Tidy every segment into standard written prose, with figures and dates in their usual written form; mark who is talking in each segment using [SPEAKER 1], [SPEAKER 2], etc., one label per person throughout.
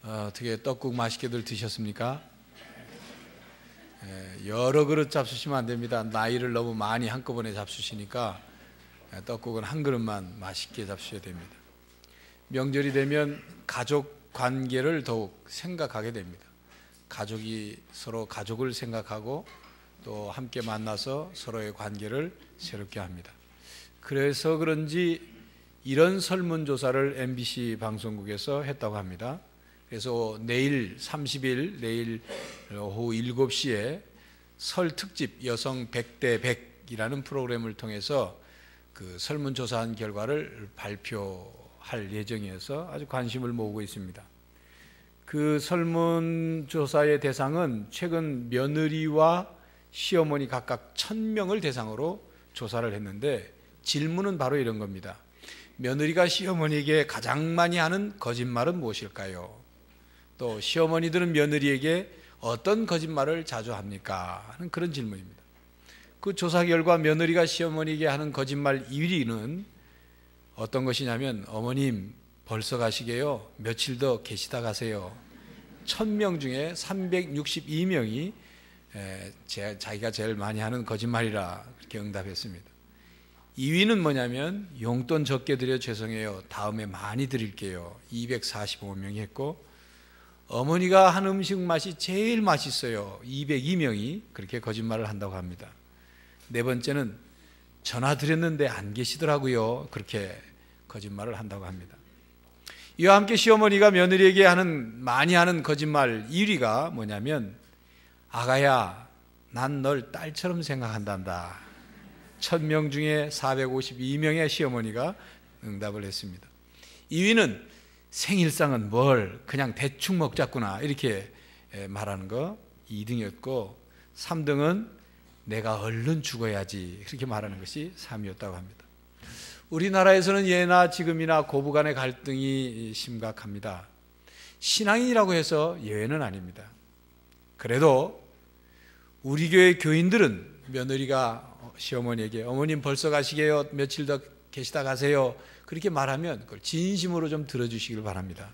[SPEAKER 1] 어떻게 떡국 맛있게들 드셨습니까? 여러 그릇 잡수시면 안 됩니다. 나이를 너무 많이 한꺼번에 잡수시니까 떡국은 한 그릇만 맛있게 잡수셔야 됩니다. 명절이 되면 가족 관계를 더욱 생각하게 됩니다. 가족이 서로 가족을 생각하고 또 함께 만나서 서로의 관계를 새롭게 합니다. 그래서 그런지 이런 설문조사를 MBC 방송국에서 했다고 합니다. 그래서 내일 30일 내일 오후 7시에 설 특집 여성 100대 100이라는 프로그램을 통해서 그 설문조사한 결과를 발표할 예정이어서 아주 관심을 모으고 있습니다. 그 설문조사의 대상은 최근 며느리와 시어머니 각각 1000명을 대상으로 조사를 했는데 질문은 바로 이런 겁니다. 며느리가 시어머니에게 가장 많이 하는 거짓말은 무엇일까요? 또 시어머니들은 며느리에게 어떤 거짓말을 자주 합니까? 하는 그런 질문입니다. 그 조사 결과 며느리가 시어머니에게 하는 거짓말 1위는 어떤 것이냐면 어머님 벌써 가시게요? 며칠 더 계시다 가세요. 1000명 중에 362명이 자기가 제일 많이 하는 거짓말이라 그렇게 응답했습니다. 2위는 뭐냐면 용돈 적게 드려 죄송해요. 다음에 많이 드릴게요. 245명이 했고 어머니가 한 음식 맛이 제일 맛있어요. 202명이 그렇게 거짓말을 한다고 합니다. 네 번째는 전화 드렸는데 안 계시더라고요. 그렇게 거짓말을 한다고 합니다. 이와 함께 시어머니가 며느리에게 많이 하는 거짓말 1위가 뭐냐면 아가야 난 널 딸처럼 생각한단다. 1000명 중에 452명의 시어머니가 응답을 했습니다. 2위는 생일상은 뭘 그냥 대충 먹자꾸나 이렇게 말하는 거 2등이었고 3등은 내가 얼른 죽어야지 그렇게 말하는 것이 3위였다고 합니다. 우리나라에서는 예나 지금이나 고부간의 갈등이 심각합니다. 신앙인이라고 해서 예외는 아닙니다. 그래도 우리 교회 교인들은 며느리가 시어머니에게 어머님 벌써 가시게요? 며칠 더 계시다 가세요. 그렇게 말하면 그걸 진심으로 좀 들어주시길 바랍니다.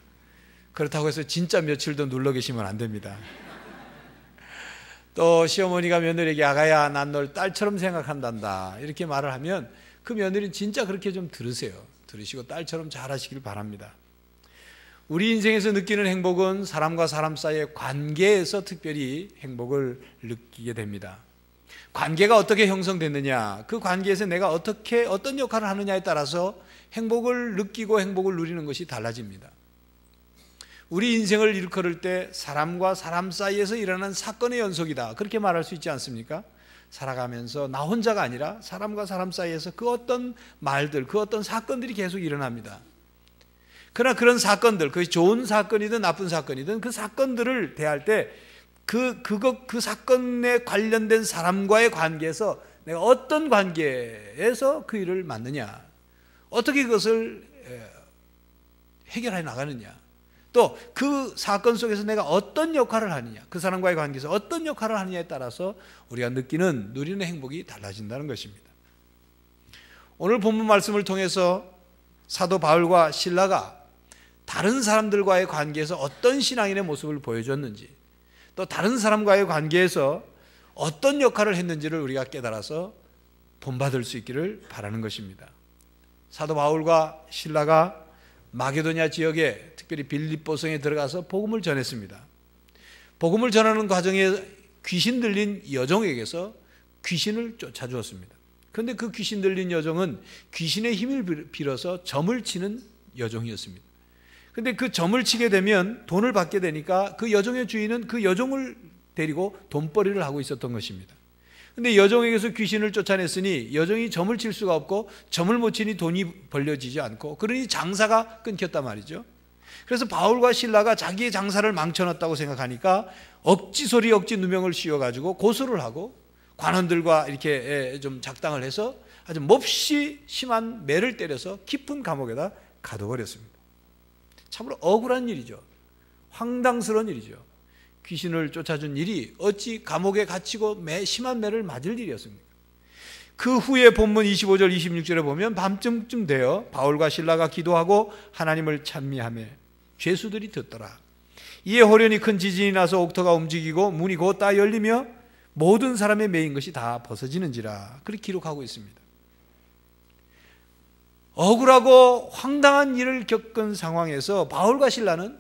[SPEAKER 1] 그렇다고 해서 진짜 며칠 더 눌러 계시면 안 됩니다. 또 시어머니가 며느리에게 아가야 난 널 딸처럼 생각한단다 이렇게 말을 하면 그 며느리는 진짜 그렇게 좀 들으세요. 들으시고 딸처럼 잘하시길 바랍니다. 우리 인생에서 느끼는 행복은 사람과 사람 사이의 관계에서 특별히 행복을 느끼게 됩니다. 관계가 어떻게 형성됐느냐, 그 관계에서 내가 어떤 역할을 하느냐에 따라서 행복을 느끼고 행복을 누리는 것이 달라집니다. 우리 인생을 일컬을 때 사람과 사람 사이에서 일어나는 사건의 연속이다 그렇게 말할 수 있지 않습니까? 살아가면서 나 혼자가 아니라 사람과 사람 사이에서 그 어떤 말들, 그 어떤 사건들이 계속 일어납니다. 그러나 그런 사건들, 그것이 좋은 사건이든 나쁜 사건이든 그 사건들을 대할 때 그 사건에 관련된 사람과의 관계에서 내가 어떤 관계에서 그 일을 맡느냐, 어떻게 그것을 해결해 나가느냐, 또 그 사건 속에서 내가 어떤 역할을 하느냐, 그 사람과의 관계에서 어떤 역할을 하느냐에 따라서 우리가 누리는 행복이 달라진다는 것입니다. 오늘 본문 말씀을 통해서 사도 바울과 실라가 다른 사람들과의 관계에서 어떤 신앙인의 모습을 보여줬는지, 또 다른 사람과의 관계에서 어떤 역할을 했는지를 우리가 깨달아서 본받을 수 있기를 바라는 것입니다. 사도 바울과 실라가 마게도냐 지역에 특별히 빌립보성에 들어가서 복음을 전했습니다. 복음을 전하는 과정에 귀신 들린 여종에게서 귀신을 쫓아주었습니다. 그런데 그 귀신 들린 여종은 귀신의 힘을 빌어서 점을 치는 여종이었습니다. 그런데 그 점을 치게 되면 돈을 받게 되니까 그 여종의 주인은 그 여종을 데리고 돈벌이를 하고 있었던 것입니다. 그런데 여종에게서 귀신을 쫓아냈으니 여종이 점을 칠 수가 없고 점을 못 치니 돈이 벌려지지 않고 그러니 장사가 끊겼단 말이죠. 그래서 바울과 실라가 자기의 장사를 망쳐놨다고 생각하니까 억지 소리 억지 누명을 씌워가지고 고소를 하고 관원들과 이렇게 좀 작당을 해서 아주 몹시 심한 매를 때려서 깊은 감옥에다 가둬버렸습니다. 참으로 억울한 일이죠. 황당스러운 일이죠. 귀신을 쫓아준 일이 어찌 감옥에 갇히고 심한 매를 맞을 일이었습니까? 그 후에 본문 25절 26절에 보면 밤쯤 되어 바울과 실라가 기도하고 하나님을 찬미하며 죄수들이 듣더라. 이에 호련히 큰 지진이 나서 옥토가 움직이고 문이 곧다 열리며 모든 사람의 매인 것이 다 벗어지는지라. 그렇게 기록하고 있습니다. 억울하고 황당한 일을 겪은 상황에서 바울과 실라는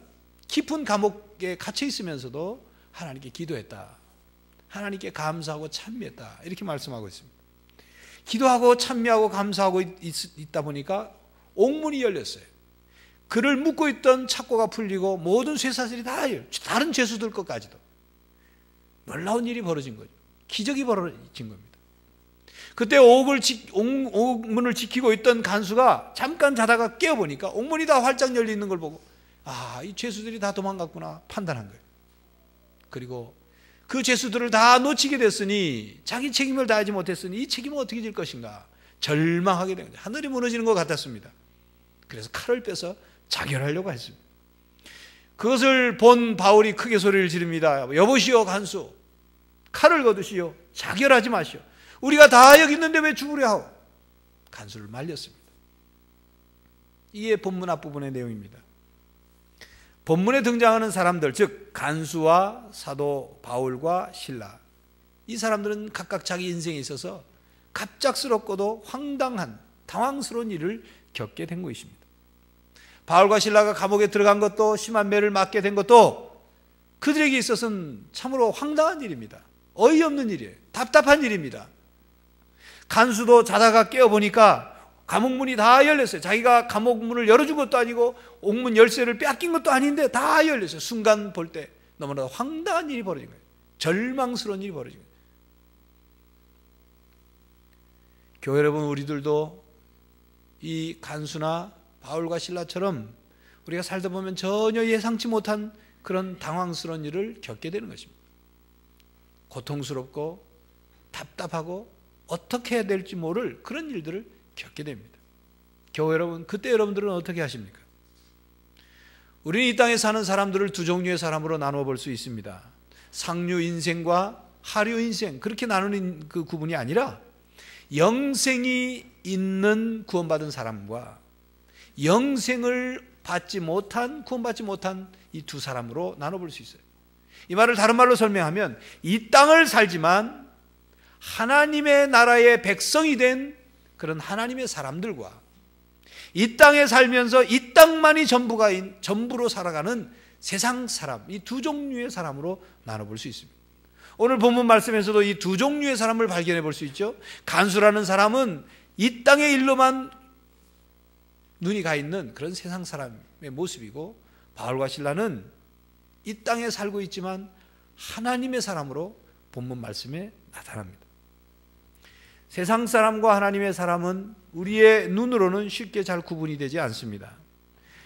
[SPEAKER 1] 깊은 감옥에 갇혀 있으면서도 하나님께 기도했다. 하나님께 감사하고 찬미했다. 이렇게 말씀하고 있습니다. 기도하고 찬미하고 감사하고 있다 보니까 옥문이 열렸어요. 그를 묶고 있던 착고가 풀리고 모든 쇠사슬이 다 다른 죄수들 것까지도. 놀라운 일이 벌어진 거죠. 기적이 벌어진 겁니다. 그때 옥문을 지키고 있던 간수가 잠깐 자다가 깨어보니까 옥문이 다 활짝 열려 있는 걸 보고 이 죄수들이 다 도망갔구나 판단한 거예요. 그리고 그 죄수들을 다 놓치게 됐으니 자기 책임을 다하지 못했으니 이 책임은 어떻게 질 것인가 절망하게 된 거죠. 하늘이 무너지는 것 같았습니다. 그래서 칼을 빼서 자결하려고 했습니다. 그것을 본 바울이 크게 소리를 지릅니다. 여보시오 간수, 칼을 거두시오. 자결하지 마시오. 우리가 다 여기 있는데 왜 죽으려 하오? 간수를 말렸습니다. 이게 본문 앞부분의 내용입니다. 본문에 등장하는 사람들, 즉 간수와 사도 바울과 실라, 이 사람들은 각각 자기 인생에 있어서 갑작스럽고도 황당한 당황스러운 일을 겪게 된 것입니다. 바울과 실라가 감옥에 들어간 것도 심한 매를 맞게 된 것도 그들에게 있어서는 참으로 황당한 일입니다. 어이없는 일이에요. 답답한 일입니다. 간수도 자다가 깨어보니까 감옥문이 다 열렸어요. 자기가 감옥문을 열어준 것도 아니고 옥문 열쇠를 빼앗긴 것도 아닌데 다 열렸어요. 순간 볼 때 너무나 황당한 일이 벌어진 거예요. 절망스러운 일이 벌어진 거예요. 교회 여러분, 우리들도 이 간수나 바울과 실라처럼 우리가 살다 보면 전혀 예상치 못한 그런 당황스러운 일을 겪게 되는 것입니다. 고통스럽고 답답하고 어떻게 해야 될지 모를 그런 일들을 겪게 됩니다. 교회 여러분, 그때 여러분들은 어떻게 하십니까? 우리는 이 땅에 사는 사람들을 두 종류의 사람으로 나누어 볼 수 있습니다. 상류 인생과 하류 인생, 그렇게 나누는 그 구분이 아니라 영생이 있는 구원받은 사람과 영생을 받지 못한, 구원받지 못한 이 두 사람으로 나눠볼 수 있어요. 이 말을 다른 말로 설명하면 이 땅을 살지만 하나님의 나라의 백성이 된 그런 하나님의 사람들과 이 땅에 살면서 이 땅만이 전부로 살아가는 세상 사람, 이 두 종류의 사람으로 나눠볼 수 있습니다. 오늘 본문 말씀에서도 이 두 종류의 사람을 발견해 볼 수 있죠. 간수라는 사람은 이 땅의 일로만 눈이 가 있는 그런 세상 사람의 모습이고, 바울과 실라는 이 땅에 살고 있지만 하나님의 사람으로 본문 말씀에 나타납니다. 세상 사람과 하나님의 사람은 우리의 눈으로는 쉽게 잘 구분이 되지 않습니다.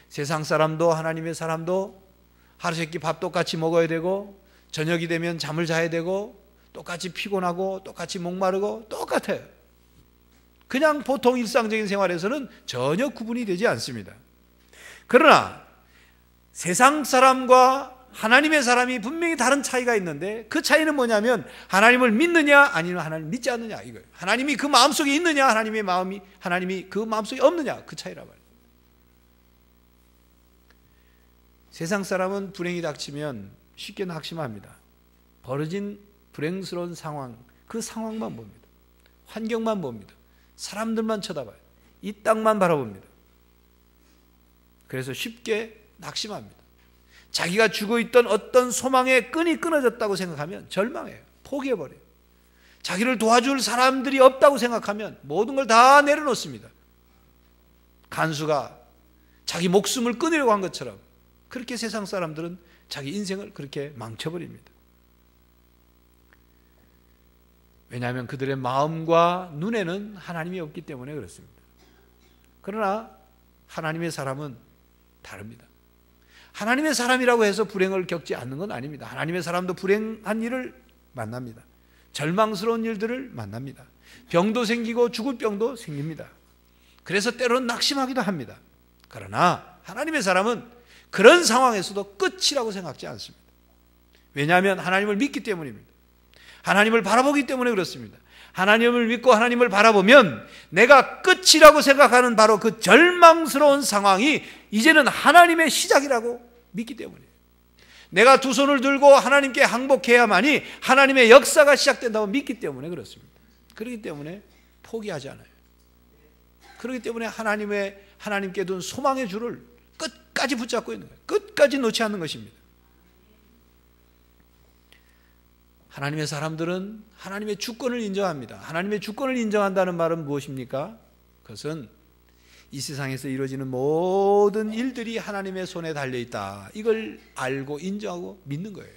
[SPEAKER 1] 세상 사람도 하나님의 사람도 하루 세끼 밥 똑같이 먹어야 되고, 저녁이 되면 잠을 자야 되고, 똑같이 피곤하고 똑같이 목마르고 똑같아요. 그냥 보통 일상적인 생활에서는 전혀 구분이 되지 않습니다. 그러나 세상 사람과 하나님의 사람이 분명히 다른 차이가 있는데, 그 차이는 뭐냐면 하나님을 믿느냐 아니면 하나님을 믿지 않느냐 이거예요. 하나님이 그 마음속에 있느냐, 하나님이 그 마음속에 없느냐, 그 차이라 말이에요. 세상 사람은 불행이 닥치면 쉽게 낙심합니다. 벌어진 불행스러운 상황, 그 상황만 봅니다. 환경만 봅니다. 사람들만 쳐다봐요. 이 땅만 바라봅니다. 그래서 쉽게 낙심합니다. 자기가 쥐고 있던 어떤 소망의 끈이 끊어졌다고 생각하면 절망해요. 포기해버려요. 자기를 도와줄 사람들이 없다고 생각하면 모든 걸 다 내려놓습니다. 간수가 자기 목숨을 끊으려고 한 것처럼 그렇게 세상 사람들은 자기 인생을 그렇게 망쳐버립니다. 왜냐하면 그들의 마음과 눈에는 하나님이 없기 때문에 그렇습니다. 그러나 하나님의 사람은 다릅니다. 하나님의 사람이라고 해서 불행을 겪지 않는 건 아닙니다. 하나님의 사람도 불행한 일을 만납니다. 절망스러운 일들을 만납니다. 병도 생기고 죽을 병도 생깁니다. 그래서 때로는 낙심하기도 합니다. 그러나 하나님의 사람은 그런 상황에서도 끝이라고 생각지 않습니다. 왜냐하면 하나님을 믿기 때문입니다. 하나님을 바라보기 때문에 그렇습니다. 하나님을 믿고 하나님을 바라보면 내가 끝이라고 생각하는 바로 그 절망스러운 상황이 이제는 하나님의 시작이라고 믿기 때문이에요. 내가 두 손을 들고 하나님께 항복해야만이 하나님의 역사가 시작된다고 믿기 때문에 그렇습니다. 그렇기 때문에 포기하지 않아요. 그렇기 때문에 하나님께 둔 소망의 줄을 끝까지 붙잡고 있는 거예요. 끝까지 놓지 않는 것입니다. 하나님의 사람들은 하나님의 주권을 인정합니다. 하나님의 주권을 인정한다는 말은 무엇입니까? 그것은 이 세상에서 이루어지는 모든 일들이 하나님의 손에 달려있다, 이걸 알고 인정하고 믿는 거예요.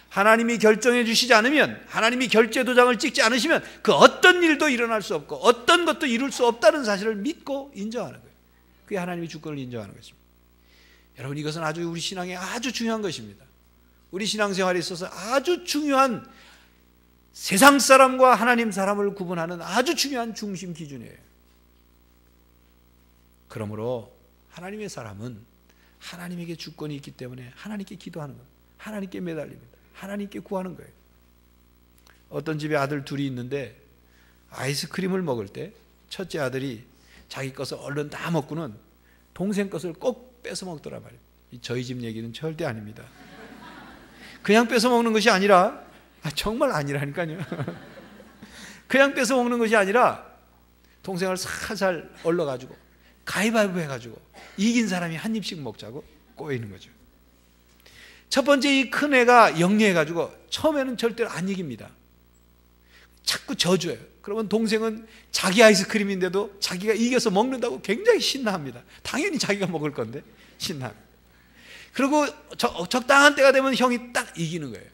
[SPEAKER 1] 하나님이 결정해 주시지 않으면, 하나님이 결제 도장을 찍지 않으시면 그 어떤 일도 일어날 수 없고 어떤 것도 이룰 수 없다는 사실을 믿고 인정하는 거예요. 그게 하나님의 주권을 인정하는 것입니다. 여러분, 이것은 아주 우리 신앙에 아주 중요한 것입니다. 우리 신앙생활에 있어서 아주 중요한, 세상 사람과 하나님 사람을 구분하는 아주 중요한 중심 기준이에요. 그러므로 하나님의 사람은 하나님에게 주권이 있기 때문에 하나님께 기도하는 거예요. 하나님께 매달립니다. 하나님께 구하는 거예요. 어떤 집에 아들 둘이 있는데 아이스크림을 먹을 때 첫째 아들이 자기 것을 얼른 다 먹고는 동생 것을 꼭 뺏어 먹더란 말이에요. 저희 집 얘기는 절대 아닙니다. 그냥 뺏어 먹는 것이 아니라, 정말 아니라니까요. 그냥 뺏어 먹는 것이 아니라 동생을 살살 얼러가지고 가위바위보 해가지고 이긴 사람이 한 입씩 먹자고 꼬이는 거죠. 첫 번째 이 큰 애가 영리해가지고 처음에는 절대로 안 이깁니다. 자꾸 져줘요. 그러면 동생은 자기 아이스크림인데도 자기가 이겨서 먹는다고 굉장히 신나합니다. 당연히 자기가 먹을 건데 신나합니다. 그리고 적당한 때가 되면 형이 딱 이기는 거예요.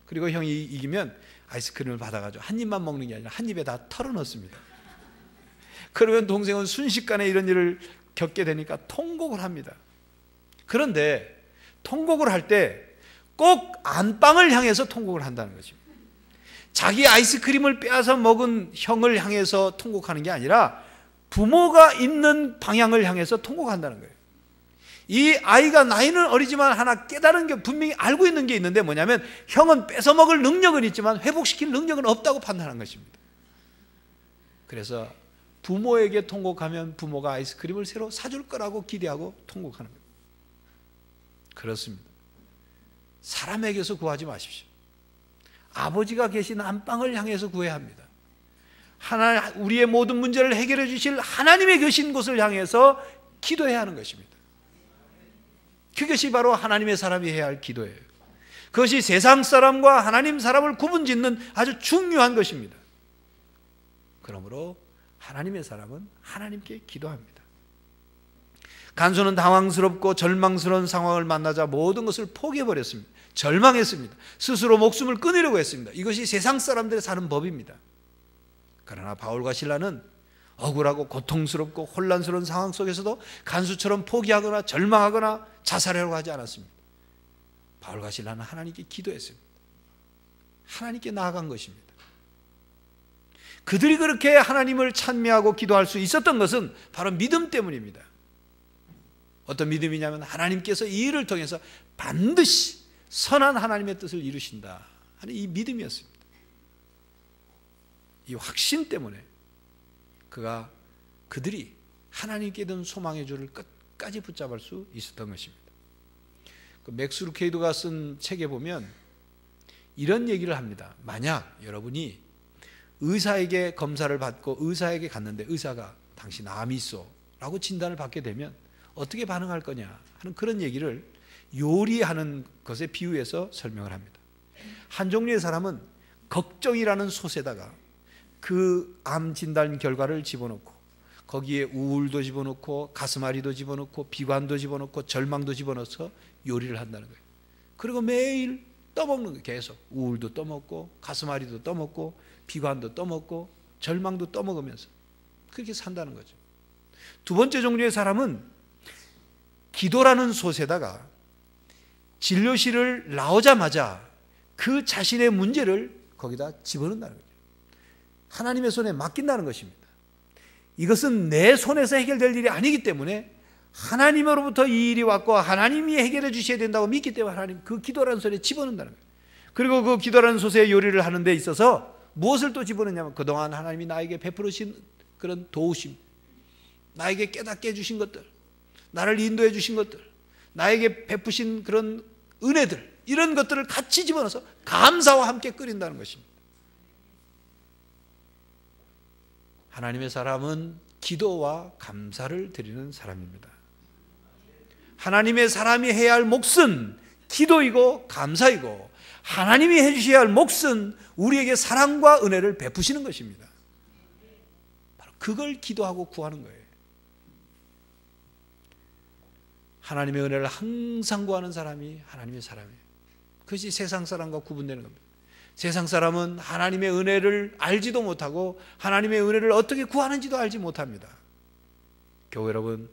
[SPEAKER 1] 그리고 형이 이기면 아이스크림을 받아가지고 한 입만 먹는 게 아니라 한 입에 다 털어넣습니다. 그러면 동생은 순식간에 이런 일을 겪게 되니까 통곡을 합니다. 그런데 통곡을 할 때 꼭 안방을 향해서 통곡을 한다는 것입니다. 자기 아이스크림을 빼앗아 먹은 형을 향해서 통곡하는 게 아니라 부모가 있는 방향을 향해서 통곡한다는 거예요. 이 아이가 나이는 어리지만 하나 깨달은 게, 분명히 알고 있는 게 있는데 뭐냐면 형은 뺏어 먹을 능력은 있지만 회복시킬 능력은 없다고 판단한 것입니다. 그래서 부모에게 통곡하면 부모가 아이스크림을 새로 사줄 거라고 기대하고 통곡하는 거예요. 그렇습니다. 사람에게서 구하지 마십시오. 아버지가 계신 안방을 향해서 구해야 합니다. 우리의 모든 문제를 해결해 주실 하나님의 계신 곳을 향해서 기도해야 하는 것입니다. 그것이 바로 하나님의 사람이 해야 할 기도예요. 그것이 세상 사람과 하나님 사람을 구분짓는 아주 중요한 것입니다. 그러므로 하나님의 사람은 하나님께 기도합니다. 간수는 당황스럽고 절망스러운 상황을 만나자 모든 것을 포기해버렸습니다. 절망했습니다. 스스로 목숨을 끊으려고 했습니다. 이것이 세상 사람들의 사는 법입니다. 그러나 바울과 실라는 억울하고 고통스럽고 혼란스러운 상황 속에서도 간수처럼 포기하거나 절망하거나 자살하려고 하지 않았습니다. 바울과 실라는 하나님께 기도했습니다. 하나님께 나아간 것입니다. 그들이 그렇게 하나님을 찬미하고 기도할 수 있었던 것은 바로 믿음 때문입니다. 어떤 믿음이냐면 하나님께서 이 일을 통해서 반드시 선한 하나님의 뜻을 이루신다 하는 이 믿음이었습니다. 이 확신 때문에 그들이 하나님께 둔 소망의 줄을 끝까지 붙잡을 수 있었던 것입니다. 맥스 루케이도가 쓴 책에 보면 이런 얘기를 합니다. 만약 여러분이 의사에게 검사를 받고 의사에게 갔는데 의사가 당신 암이 있어 라고 진단을 받게 되면 어떻게 반응할 거냐 하는 그런 얘기를 요리하는 것에 비유해서 설명을 합니다. 한 종류의 사람은 걱정이라는 솥에다가 그 암 진단 결과를 집어넣고 거기에 우울도 집어넣고 가슴앓이도 집어넣고 비관도 집어넣고 절망도 집어넣어서 요리를 한다는 거예요. 그리고 매일 떠먹는 거예요. 계속 우울도 떠먹고 가슴앓이도 떠먹고 비관도 떠먹고 절망도 떠먹으면서 그렇게 산다는 거죠. 두 번째 종류의 사람은 기도라는 솥에다가 진료실을 나오자마자 그 자신의 문제를 거기다 집어넣는다는 거죠. 하나님의 손에 맡긴다는 것입니다. 이것은 내 손에서 해결될 일이 아니기 때문에 하나님으로부터 이 일이 왔고 하나님이 해결해 주셔야 된다고 믿기 때문에 하나님 그 기도라는 솥에 집어넣는다는 거예요. 그리고 그 기도라는 솥에 요리를 하는 데 있어서 무엇을 또 집어넣냐면 그동안 하나님이 나에게 베풀으신 그런 도우심, 나에게 깨닫게 해주신 것들, 나를 인도해 주신 것들, 나에게 베푸신 그런 은혜들, 이런 것들을 같이 집어넣어서 감사와 함께 끓인다는 것입니다. 하나님의 사람은 기도와 감사를 드리는 사람입니다. 하나님의 사람이 해야 할 몫은 기도이고 감사이고, 하나님이 해주셔야 할 몫은 우리에게 사랑과 은혜를 베푸시는 것입니다. 바로 그걸 기도하고 구하는 거예요. 하나님의 은혜를 항상 구하는 사람이 하나님의 사람이에요. 그것이 세상 사람과 구분되는 겁니다. 세상 사람은 하나님의 은혜를 알지도 못하고 하나님의 은혜를 어떻게 구하는지도 알지 못합니다. 교회 여러분,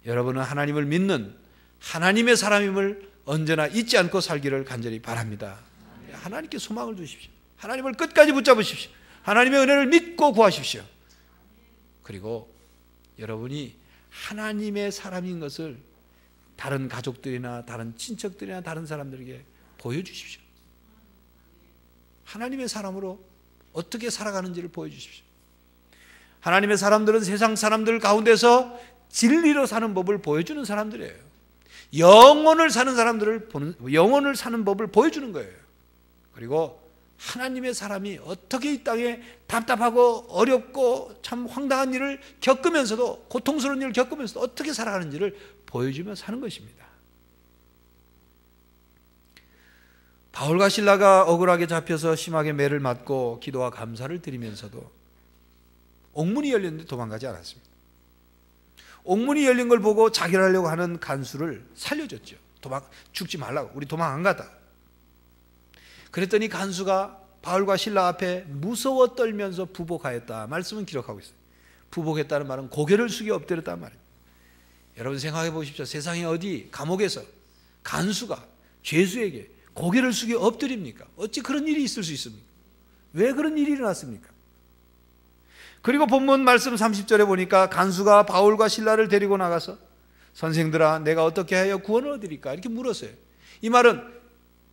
[SPEAKER 1] 여러분은 하나님을 믿는 하나님의 사람임을 언제나 잊지 않고 살기를 간절히 바랍니다. 하나님께 소망을 두십시오. 하나님을 끝까지 붙잡으십시오. 하나님의 은혜를 믿고 구하십시오. 그리고 여러분이 하나님의 사람인 것을 다른 가족들이나 다른 친척들이나 다른 사람들에게 보여주십시오. 하나님의 사람으로 어떻게 살아가는지를 보여주십시오. 하나님의 사람들은 세상 사람들 가운데서 진리로 사는 법을 보여주는 사람들이에요. 영혼을 사는 영혼을 사는 법을 보여주는 거예요. 그리고 하나님의 사람이 어떻게 이 땅에 답답하고 어렵고 참 황당한 일을 겪으면서도, 고통스러운 일을 겪으면서도 어떻게 살아가는지를 보여주며 사는 것입니다. 바울과 실라가 억울하게 잡혀서 심하게 매를 맞고 기도와 감사를 드리면서도 옥문이 열렸는데 도망가지 않았습니다. 옥문이 열린 걸 보고 자결하려고 하는 간수를 살려줬죠. 죽지 말라고, 우리 도망 안 가다. 그랬더니 간수가 바울과 실라 앞에 무서워 떨면서 부복하였다 말씀은 기록하고 있어요. 부복했다는 말은 고개를 숙여 엎드렸다는 말이에요. 여러분 생각해 보십시오. 세상에 어디 감옥에서 간수가 죄수에게 고개를 숙여 엎드립니까? 어찌 그런 일이 있을 수 있습니까? 왜 그런 일이 일어났습니까? 그리고 본문 말씀 30절에 보니까 간수가 바울과 실라를 데리고 나가서 선생들아, 내가 어떻게 하여 구원을 얻으리까? 이렇게 물었어요. 이 말은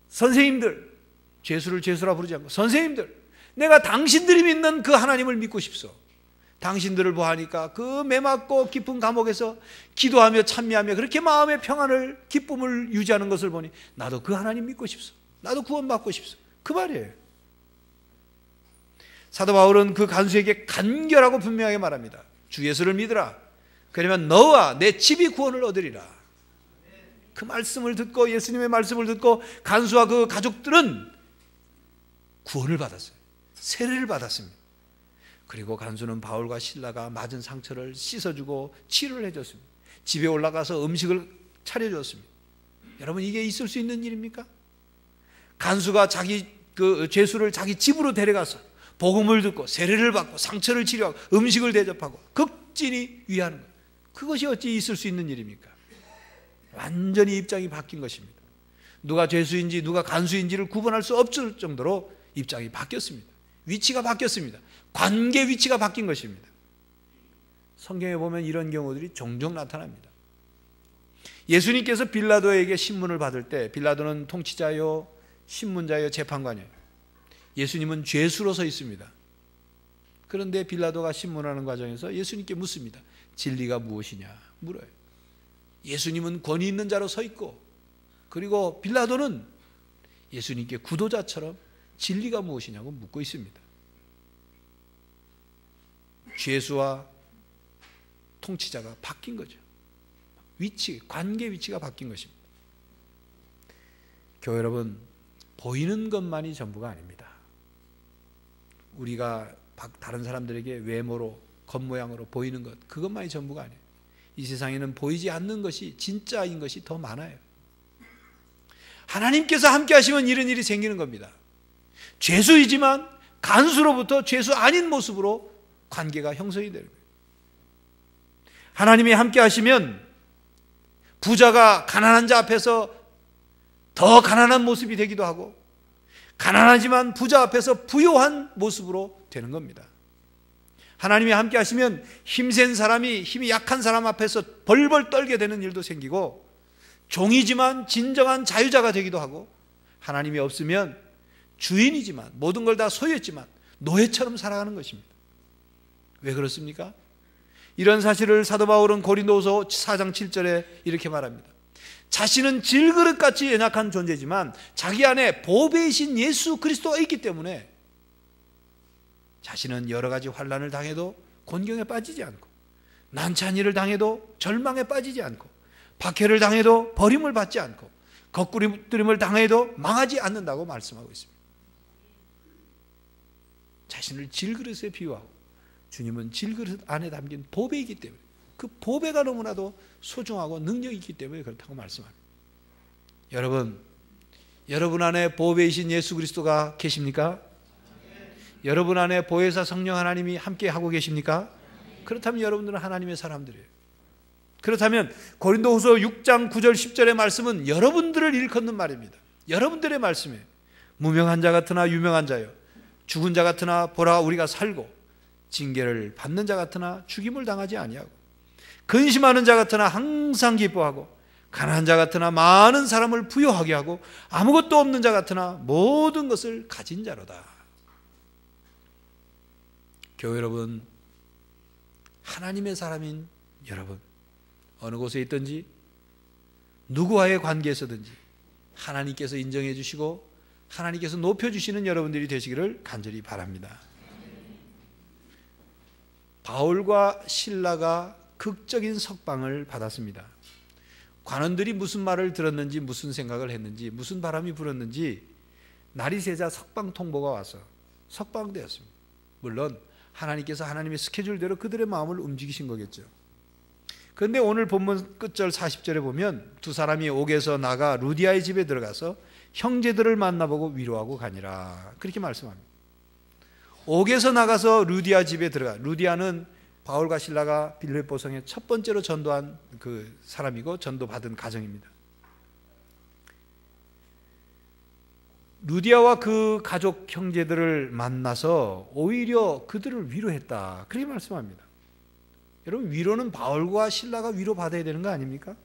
[SPEAKER 1] 선생님들, 죄수를 죄수라 부르지 않고 선생님들, 내가 당신들이 믿는 그 하나님을 믿고 싶소. 당신들을 보아하니까 그 매맞고 깊은 감옥에서 기도하며 찬미하며 그렇게 마음의 평안을, 기쁨을 유지하는 것을 보니 나도 그 하나님 믿고 싶소. 나도 구원받고 싶소. 그 말이에요. 사도 바울은 그 간수에게 간결하고 분명하게 말합니다. 주 예수를 믿으라. 그러면 너와 내 집이 구원을 얻으리라. 그 말씀을 듣고, 예수님의 말씀을 듣고 간수와 그 가족들은 구원을 받았어요. 세례를 받았습니다. 그리고 간수는 바울과 실라가 맞은 상처를 씻어주고 치료를 해줬습니다. 집에 올라가서 음식을 차려줬습니다. 여러분, 이게 있을 수 있는 일입니까? 간수가 자기 그 죄수를 자기 집으로 데려가서 복음을 듣고 세례를 받고 상처를 치료하고 음식을 대접하고 극진히 위하는 것, 그것이 어찌 있을 수 있는 일입니까? 완전히 입장이 바뀐 것입니다. 누가 죄수인지 누가 간수인지를 구분할 수 없을 정도로 입장이 바뀌었습니다. 위치가 바뀌었습니다. 관계 위치가 바뀐 것입니다. 성경에 보면 이런 경우들이 종종 나타납니다. 예수님께서 빌라도에게 신문을 받을 때, 빌라도는 통치자요 신문자요 재판관이에요. 예수님은 죄수로 서 있습니다. 그런데 빌라도가 신문하는 과정에서 예수님께 묻습니다. 진리가 무엇이냐 물어요. 예수님은 권위 있는 자로 서 있고, 그리고 빌라도는 예수님께 구도자처럼 진리가 무엇이냐고 묻고 있습니다. 죄수와 통치자가 바뀐 거죠. 관계 위치가 바뀐 것입니다. 교회 여러분, 보이는 것만이 전부가 아닙니다. 우리가 다른 사람들에게 외모로, 겉모양으로 보이는 것, 그것만이 전부가 아니에요. 이 세상에는 보이지 않는 것이, 진짜인 것이 더 많아요. 하나님께서 함께 하시면 이런 일이 생기는 겁니다. 죄수이지만 간수로부터 죄수 아닌 모습으로 관계가 형성이 되는 거예요. 하나님이 함께 하시면 부자가 가난한 자 앞에서 더 가난한 모습이 되기도 하고, 가난하지만 부자 앞에서 부유한 모습으로 되는 겁니다. 하나님이 함께 하시면 힘센 사람이 힘이 약한 사람 앞에서 벌벌 떨게 되는 일도 생기고, 종이지만 진정한 자유자가 되기도 하고, 하나님이 없으면 주인이지만 모든 걸 다 소유했지만 노예처럼 살아가는 것입니다. 왜 그렇습니까? 이런 사실을 사도 바울은 고린도후서 4장 7절에 이렇게 말합니다. 자신은 질그릇같이 연약한 존재지만 자기 안에 보배이신 예수 그리스도가 있기 때문에 자신은 여러 가지 환난을 당해도 곤경에 빠지지 않고, 난처한 일을 당해도 절망에 빠지지 않고, 박해를 당해도 버림을 받지 않고, 거꾸림을 당해도 망하지 않는다고 말씀하고 있습니다. 자신을 질그릇에 비유하고, 주님은 질그릇 안에 담긴 보배이기 때문에, 그 보배가 너무나도 소중하고 능력이 있기 때문에 그렇다고 말씀합니다. 여러분 안에 보배이신 예수 그리스도가 계십니까? 여러분 안에 보혜사 성령 하나님이 함께 하고 계십니까? 그렇다면 여러분들은 하나님의 사람들이에요. 그렇다면 고린도후서 6장 9절 10절의 말씀은 여러분들을 일컫는 말입니다. 여러분들의 말씀이에요. 무명한 자 같으나 유명한 자요, 죽은 자 같으나 보라 우리가 살고, 징계를 받는 자 같으나 죽임을 당하지 아니하고, 근심하는 자 같으나 항상 기뻐하고, 가난한 자 같으나 많은 사람을 부유하게 하고, 아무것도 없는 자 같으나 모든 것을 가진 자로다. 교회 여러분, 하나님의 사람인 여러분, 어느 곳에 있든지 누구와의 관계에서든지 하나님께서 인정해 주시고 하나님께서 높여주시는 여러분들이 되시기를 간절히 바랍니다. 바울과 실라가 극적인 석방을 받았습니다. 관원들이 무슨 말을 들었는지, 무슨 생각을 했는지, 무슨 바람이 불었는지 날이 새자 석방 통보가 와서 석방되었습니다. 물론 하나님께서 하나님의 스케줄대로 그들의 마음을 움직이신 거겠죠. 그런데 오늘 본문 끝절 40절에 보면 두 사람이 옥에서 나가 루디아의 집에 들어가서 형제들을 만나보고 위로하고 가니라, 그렇게 말씀합니다. 옥에서 나가서 루디아 집에 들어가. 루디아는 바울과 실라가 빌립보 성에 첫 번째로 전도한 그 사람이고 전도받은 가정입니다. 루디아와 그 가족 형제들을 만나서 오히려 그들을 위로했다, 그렇게 말씀합니다. 여러분, 위로는 바울과 실라가 위로받아야 되는 거 아닙니까?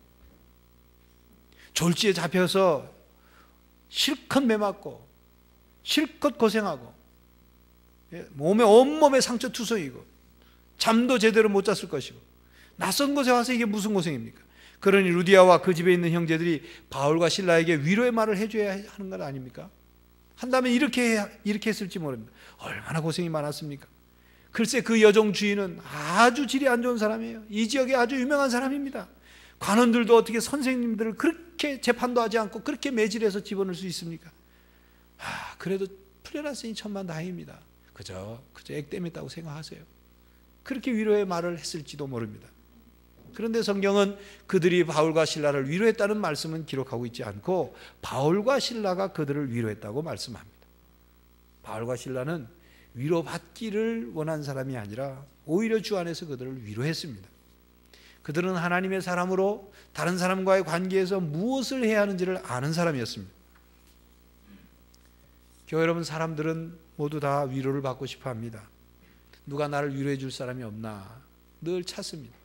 [SPEAKER 1] 졸지에 잡혀서 실컷 매맞고 실컷 고생하고 몸에 온몸에 상처투성이고 잠도 제대로 못 잤을 것이고 낯선 곳에 와서 이게 무슨 고생입니까? 그러니 루디아와 그 집에 있는 형제들이 바울과 실라에게 위로의 말을 해줘야 하는 것 아닙니까? 한다면 이렇게 했을지 모릅니다. 얼마나 고생이 많았습니까? 글쎄, 그 여종 주인은 아주 질이 안 좋은 사람이에요. 이 지역에 아주 유명한 사람입니다. 관원들도 어떻게 선생님들을 그렇게 재판도 하지 않고 그렇게 매질해서 집어넣을 수 있습니까? 그래도 풀려났으니 천만다행입니다. 그저 액땜했다고 생각하세요. 그렇게 위로의 말을 했을지도 모릅니다. 그런데 성경은 그들이 바울과 실라를 위로했다는 말씀은 기록하고 있지 않고 바울과 실라가 그들을 위로했다고 말씀합니다. 바울과 실라는 위로받기를 원한 사람이 아니라 오히려 주 안에서 그들을 위로했습니다. 그들은 하나님의 사람으로 다른 사람과의 관계에서 무엇을 해야 하는지를 아는 사람이었습니다. 교회 여러분, 사람들은 모두 다 위로를 받고 싶어 합니다. 누가 나를 위로해 줄 사람이 없나 늘 찾습니다.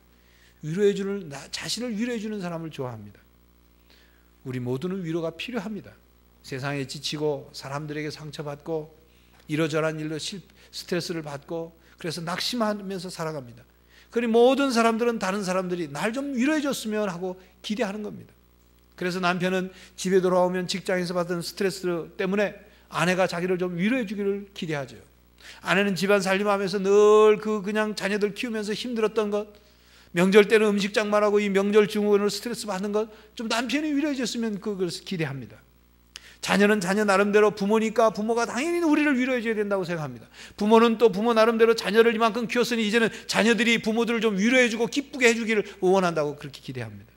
[SPEAKER 1] 자신을 위로해 주는 사람을 좋아합니다. 우리 모두는 위로가 필요합니다. 세상에 지치고 사람들에게 상처받고 이러저러한 일로 스트레스를 받고 그래서 낙심하면서 살아갑니다. 그러니 모든 사람들은 다른 사람들이 날 좀 위로해 줬으면 하고 기대하는 겁니다. 그래서 남편은 집에 돌아오면 직장에서 받은 스트레스 때문에 아내가 자기를 좀 위로해 주기를 기대하죠. 아내는 집안 살림하면서 늘 그냥 자녀들 키우면서 힘들었던 것, 명절 때는 음식장만 하고 이 명절 증후군으로 스트레스 받는 것 좀 남편이 위로해 줬으면 그걸 기대합니다. 자녀는 자녀 나름대로 부모니까 부모가 당연히 우리를 위로해 줘야 된다고 생각합니다. 부모는 또 부모 나름대로 자녀를 이만큼 키웠으니 이제는 자녀들이 부모들을 좀 위로해 주고 기쁘게 해주기를 원한다고 그렇게 기대합니다.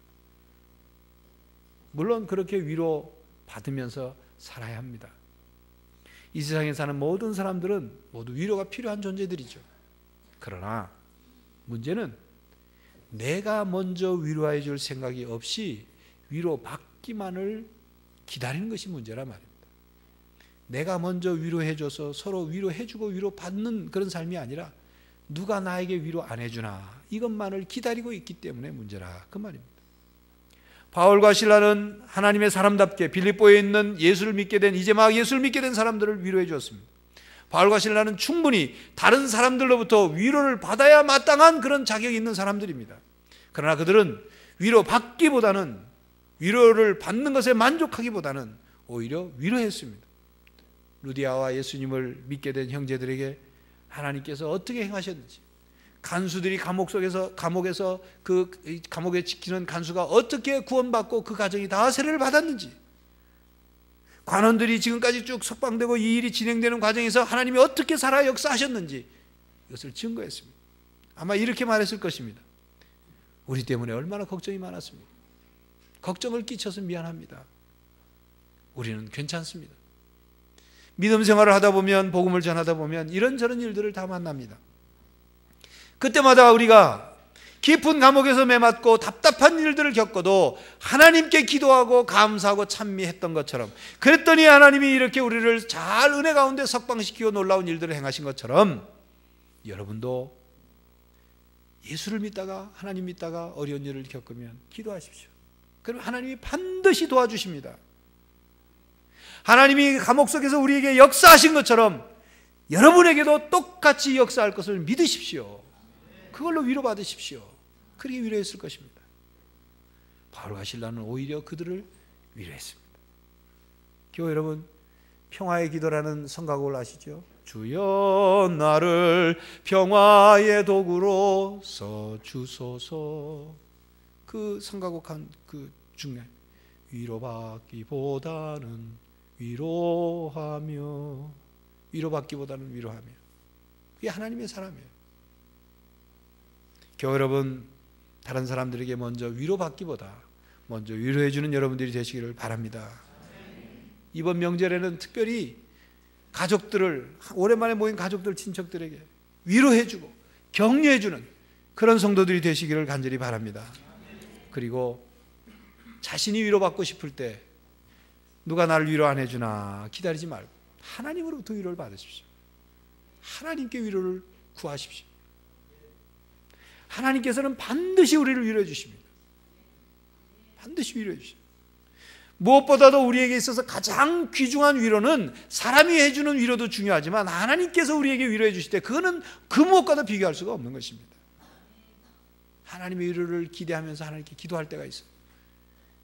[SPEAKER 1] 물론 그렇게 위로 받으면서 살아야 합니다. 이 세상에 사는 모든 사람들은 모두 위로가 필요한 존재들이죠. 그러나 문제는 내가 먼저 위로해 줄 생각이 없이 위로받기만을 기다리는 것이 문제란 말입니다. 내가 먼저 위로해줘서 서로 위로해주고 위로받는 그런 삶이 아니라 누가 나에게 위로 안 해주나 이것만을 기다리고 있기 때문에 문제라, 그 말입니다. 바울과 실라는 하나님의 사람답게 빌립보에 있는 예수를 믿게 된, 이제 막 예수를 믿게 된 사람들을 위로해 주었습니다. 바울과 실라는 충분히 다른 사람들로부터 위로를 받아야 마땅한 그런 자격이 있는 사람들입니다. 그러나 그들은 위로받기보다는 위로를 받는 것에 만족하기보다는 오히려 위로했습니다. 루디아와 예수님을 믿게 된 형제들에게 하나님께서 어떻게 행하셨는지, 간수들이 감옥에서 그 감옥에 지키는 간수가 어떻게 구원받고 그 가정이 다 세례를 받았는지, 관원들이 지금까지 쭉 석방되고 이 일이 진행되는 과정에서 하나님이 어떻게 살아 역사하셨는지 이것을 증거했습니다. 아마 이렇게 말했을 것입니다. 우리 때문에 얼마나 걱정이 많았습니까? 걱정을 끼쳐서 미안합니다. 우리는 괜찮습니다. 믿음 생활을 하다 보면, 복음을 전하다 보면 이런저런 일들을 다 만납니다. 그때마다 우리가 깊은 감옥에서 매맞고 답답한 일들을 겪어도 하나님께 기도하고 감사하고 찬미했던 것처럼, 그랬더니 하나님이 이렇게 우리를 잘 은혜 가운데 석방시키고 놀라운 일들을 행하신 것처럼 여러분도 예수를 믿다가, 하나님 믿다가 어려운 일을 겪으면 기도하십시오. 그럼 하나님이 반드시 도와주십니다. 하나님이 감옥 속에서 우리에게 역사하신 것처럼 여러분에게도 똑같이 역사할 것을 믿으십시오. 그걸로 위로받으십시오. 그렇게 위로했을 것입니다. 바로가 신라는 오히려 그들을 위로했습니다. 교회 여러분, 평화의 기도라는 성가곡을 아시죠? 주여 나를 평화의 도구로 써주소서. 그 성가곡한 그 중에 위로받기보다는 위로하며, 위로받기보다는 위로하며, 그게 하나님의 사람이에요. 교회 여러분, 다른 사람들에게 먼저 위로받기보다 먼저 위로해주는 여러분들이 되시기를 바랍니다. 이번 명절에는 특별히 가족들을, 오랜만에 모인 가족들, 친척들에게 위로해주고 격려해주는 그런 성도들이 되시기를 간절히 바랍니다. 그리고 자신이 위로받고 싶을 때 누가 나를 위로 안 해주나 기다리지 말고 하나님으로부터 위로를 받으십시오. 하나님께 위로를 구하십시오. 하나님께서는 반드시 우리를 위로해 주십니다. 반드시 위로해 주십니다. 무엇보다도 우리에게 있어서 가장 귀중한 위로는, 사람이 해주는 위로도 중요하지만 하나님께서 우리에게 위로해 주실 때 그거는 그 무엇과도 비교할 수가 없는 것입니다. 하나님의 위로를 기대하면서 하나님께 기도할 때가 있어요.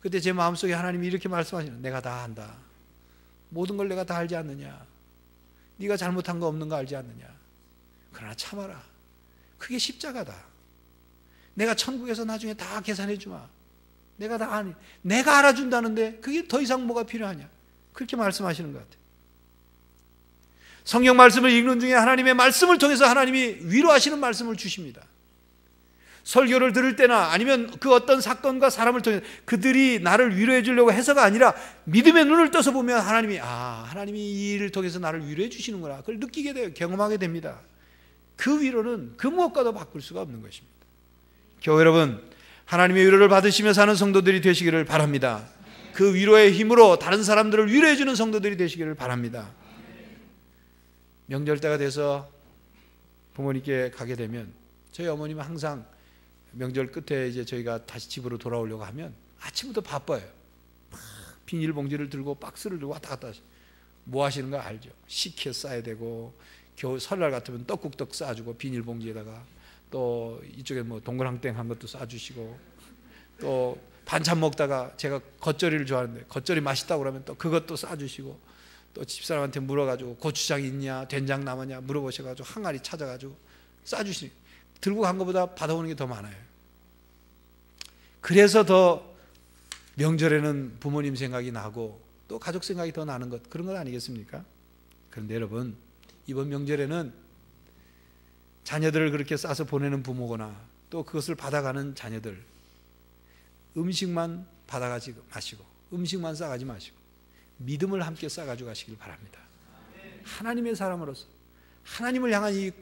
[SPEAKER 1] 그때 제 마음속에 하나님이 이렇게 말씀하시는, 내가 다 안다. 모든 걸 내가 다 알지 않느냐. 네가 잘못한 거 없는 거 알지 않느냐. 그러나 참아라. 그게 십자가다. 내가 천국에서 나중에 다 계산해 주마. 내가 다 아니, 내가 알아준다는데 그게 더 이상 뭐가 필요하냐. 그렇게 말씀하시는 것 같아요. 성경 말씀을 읽는 중에 하나님의 말씀을 통해서 하나님이 위로하시는 말씀을 주십니다. 설교를 들을 때나 아니면 그 어떤 사건과 사람을 통해 그들이 나를 위로해 주려고 해서가 아니라 믿음의 눈을 떠서 보면 하나님이 이 일을 통해서 나를 위로해 주시는구나. 그걸 느끼게 돼요. 경험하게 됩니다. 그 위로는 그 무엇과도 바꿀 수가 없는 것입니다. 교회 여러분, 하나님의 위로를 받으시며 사는 성도들이 되시기를 바랍니다. 그 위로의 힘으로 다른 사람들을 위로해 주는 성도들이 되시기를 바랍니다. 명절 때가 돼서 부모님께 가게 되면 저희 어머님은 항상 명절 끝에 이제 저희가 다시 집으로 돌아오려고 하면 아침부터 바빠요. 막 비닐봉지를 들고 박스를 들고 왔다 갔다 하시고. 뭐 하시는 거 알죠? 식혜 싸야 되고, 겨울 설날 같으면 떡국떡 싸주고 비닐봉지에다가, 또 이쪽에 뭐 동그랑땡 한 것도 싸주시고, 또 반찬 먹다가 제가 겉절이를 좋아하는데 겉절이 맛있다고 그러면 또 그것도 싸주시고, 또 집사람한테 물어가지고 고추장 있냐 된장 남았냐 물어보셔가지고 항아리 찾아가지고 싸주시니, 들고 간 것보다 받아오는 게 더 많아요. 그래서 더 명절에는 부모님 생각이 나고 또 가족 생각이 더 나는 것, 그런 것 아니겠습니까? 그런데 여러분, 이번 명절에는 자녀들을 그렇게 싸서 보내는 부모거나 또 그것을 받아가는 자녀들, 음식만 받아가지 마시고, 음식만 싸가지 마시고 믿음을 함께 싸가지고 가시길 바랍니다. 하나님의 사람으로서 하나님을 향한 이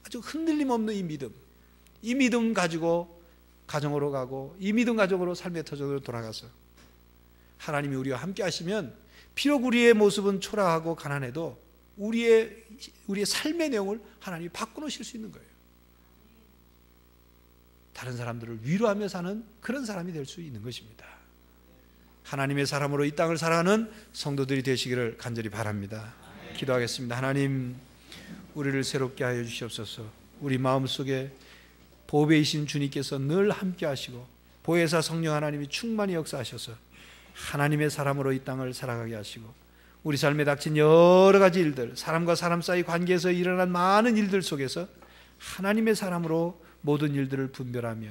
[SPEAKER 1] 아주 흔들림 없는 이 믿음 가지고 가정으로 가고, 이 믿음 가정으로 삶의 터전으로 돌아가서 하나님이 우리와 함께 하시면 비록 우리의 모습은 초라하고 가난해도 우리의 삶의 내용을 하나님이 바꿔놓으실 수 있는 거예요. 다른 사람들을 위로하며 사는 그런 사람이 될 수 있는 것입니다. 하나님의 사람으로 이 땅을 살아가는 성도들이 되시기를 간절히 바랍니다. 기도하겠습니다. 하나님, 우리를 새롭게 하여 주시옵소서. 우리 마음속에 보배이신 주님께서 늘 함께 하시고 보혜사 성령 하나님이 충만히 역사하셔서 하나님의 사람으로 이 땅을 살아가게 하시고 우리 삶에 닥친 여러 가지 일들, 사람과 사람 사이 관계에서 일어난 많은 일들 속에서 하나님의 사람으로 모든 일들을 분별하며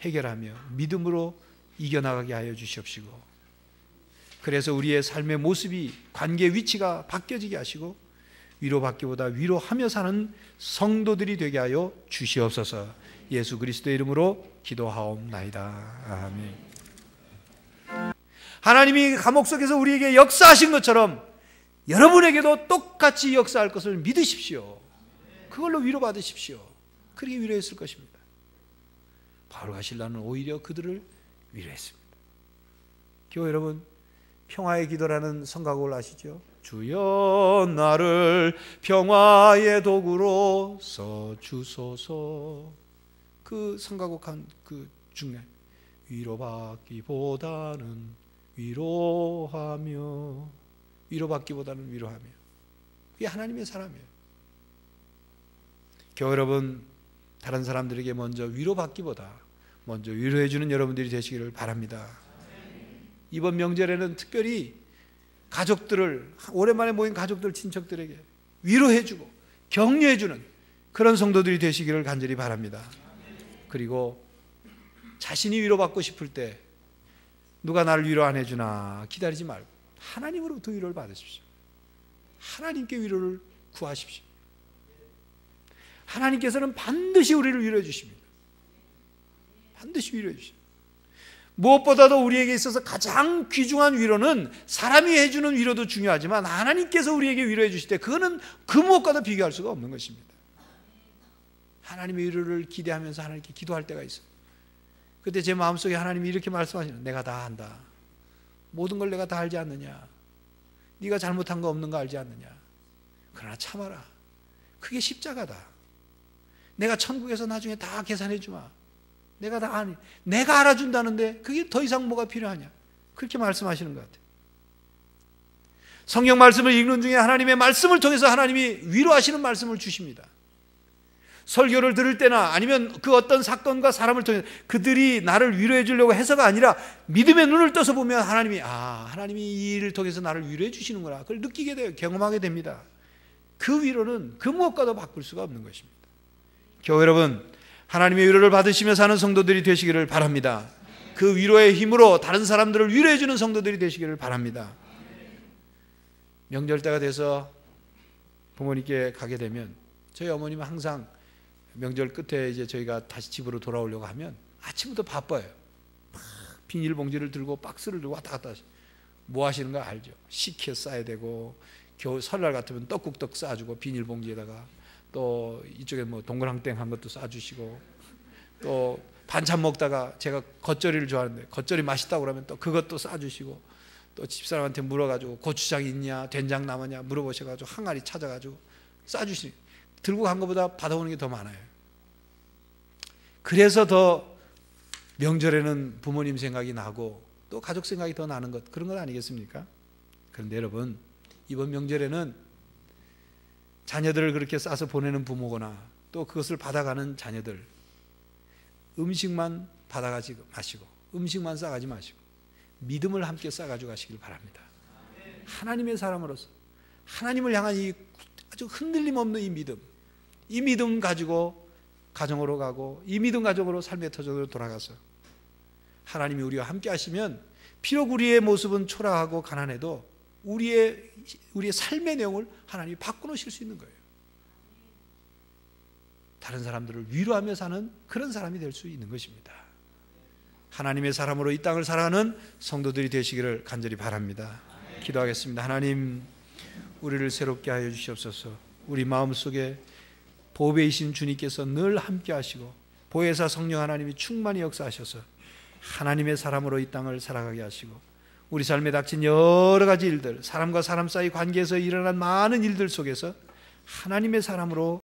[SPEAKER 1] 해결하며 믿음으로 이겨나가게 하여 주시옵시고, 그래서 우리의 삶의 모습이, 관계 위치가 바뀌어지게 하시고 위로받기보다 위로하며 사는 성도들이 되게 하여 주시옵소서. 예수 그리스도의 이름으로 기도하옵나이다. 아멘. 하나님이 감옥 속에서 우리에게 역사하신 것처럼 여러분에게도 똑같이 역사할 것을 믿으십시오. 그걸로 위로받으십시오. 그렇게 위로했을 것입니다. 바울과 실라는 오히려 그들을 위로했습니다. 교회 여러분, 평화의 기도라는 성가곡을 아시죠? 주여 나를 평화의 도구로 써주소서. 그 성가곡한 그 중간, 위로받기보다는 위로하며, 위로받기보다는 위로하며, 그게 하나님의 사람이에요. 교회 여러분, 다른 사람들에게 먼저 위로받기보다 먼저 위로해주는 여러분들이 되시기를 바랍니다. 이번 명절에는 특별히 가족들을, 오랜만에 모인 가족들, 친척들에게 위로해주고 격려해주는 그런 성도들이 되시기를 간절히 바랍니다. 그리고 자신이 위로받고 싶을 때 누가 나를 위로 안 해주나 기다리지 말고 하나님으로부터 위로를 받으십시오. 하나님께 위로를 구하십시오. 하나님께서는 반드시 우리를 위로해 주십니다. 반드시 위로해 주십니다. 무엇보다도 우리에게 있어서 가장 귀중한 위로는 사람이 해주는 위로도 중요하지만 하나님께서 우리에게 위로해 주실 때 그거는 그 무엇과도 비교할 수가 없는 것입니다. 하나님의 위로를 기대하면서 하나님께 기도할 때가 있어요. 그때 제 마음속에 하나님이 이렇게 말씀하시는, 내가 다 안다. 모든 걸 내가 다 알지 않느냐. 네가 잘못한 거 없는 거 알지 않느냐. 그러나 참아라. 그게 십자가다. 내가 천국에서 나중에 다 계산해 주마. 내가 다 아니, 내가 알아준다는데 그게 더 이상 뭐가 필요하냐. 그렇게 말씀하시는 것 같아요. 성경 말씀을 읽는 중에 하나님의 말씀을 통해서 하나님이 위로하시는 말씀을 주십니다. 설교를 들을 때나 아니면 그 어떤 사건과 사람을 통해 그들이 나를 위로해 주려고 해서가 아니라 믿음의 눈을 떠서 보면 하나님이, 하나님이 이 일을 통해서 나를 위로해 주시는구나. 그걸 느끼게 돼요. 경험하게 됩니다. 그 위로는 그 무엇과도 바꿀 수가 없는 것입니다. 교회 여러분, 하나님의 위로를 받으시며 사는 성도들이 되시기를 바랍니다. 그 위로의 힘으로 다른 사람들을 위로해 주는 성도들이 되시기를 바랍니다. 명절 때가 돼서 부모님께 가게 되면 저희 어머님은 항상 명절 끝에 이제 저희가 다시 집으로 돌아오려고 하면 아침부터 바빠요. 막 비닐봉지를 들고 박스를 들고 왔다 갔다 하시고, 뭐 하시는 거 알죠? 식혜 싸야 되고, 겨울 설날 같으면 떡국떡 싸주고 비닐봉지에다가, 또 이쪽에 뭐 동그랑땡 한 것도 싸주시고, 또 반찬 먹다가 제가 겉절이를 좋아하는데 겉절이 맛있다고 그러면 또 그것도 싸주시고, 또 집사람한테 물어가지고 고추장 있냐 된장 남았냐 물어보셔가지고 항아리 찾아가지고 싸주시니, 들고 간 것보다 받아오는 게 더 많아요. 그래서 더 명절에는 부모님 생각이 나고 또 가족 생각이 더 나는 것, 그런 건 아니겠습니까? 그런데 여러분, 이번 명절에는 자녀들을 그렇게 싸서 보내는 부모거나 또 그것을 받아가는 자녀들, 음식만 받아가지 마시고 음식만 싸가지 마시고 믿음을 함께 싸가지고 가시길 바랍니다. 하나님의 사람으로서 하나님을 향한 이 아주 흔들림 없는 이 믿음 가지고 가정으로 가고 이 믿음 가정으로 삶의 터전으로 돌아가서 하나님이 우리와 함께 하시면 비록 우리의 모습은 초라하고 가난해도 우리의 삶의 내용을 하나님이 바꿔놓으실 수 있는 거예요. 다른 사람들을 위로하며 사는 그런 사람이 될 수 있는 것입니다. 하나님의 사람으로 이 땅을 살아가는 성도들이 되시기를 간절히 바랍니다. 기도하겠습니다. 하나님, 우리를 새롭게 하여 주시옵소서. 우리 마음속에 보배이신 주님께서 늘 함께 하시고 보혜사 성령 하나님이 충만히 역사하셔서 하나님의 사람으로 이 땅을 살아가게 하시고 우리 삶에 닥친 여러 가지 일들, 사람과 사람 사이 관계에서 일어난 많은 일들 속에서 하나님의 사람으로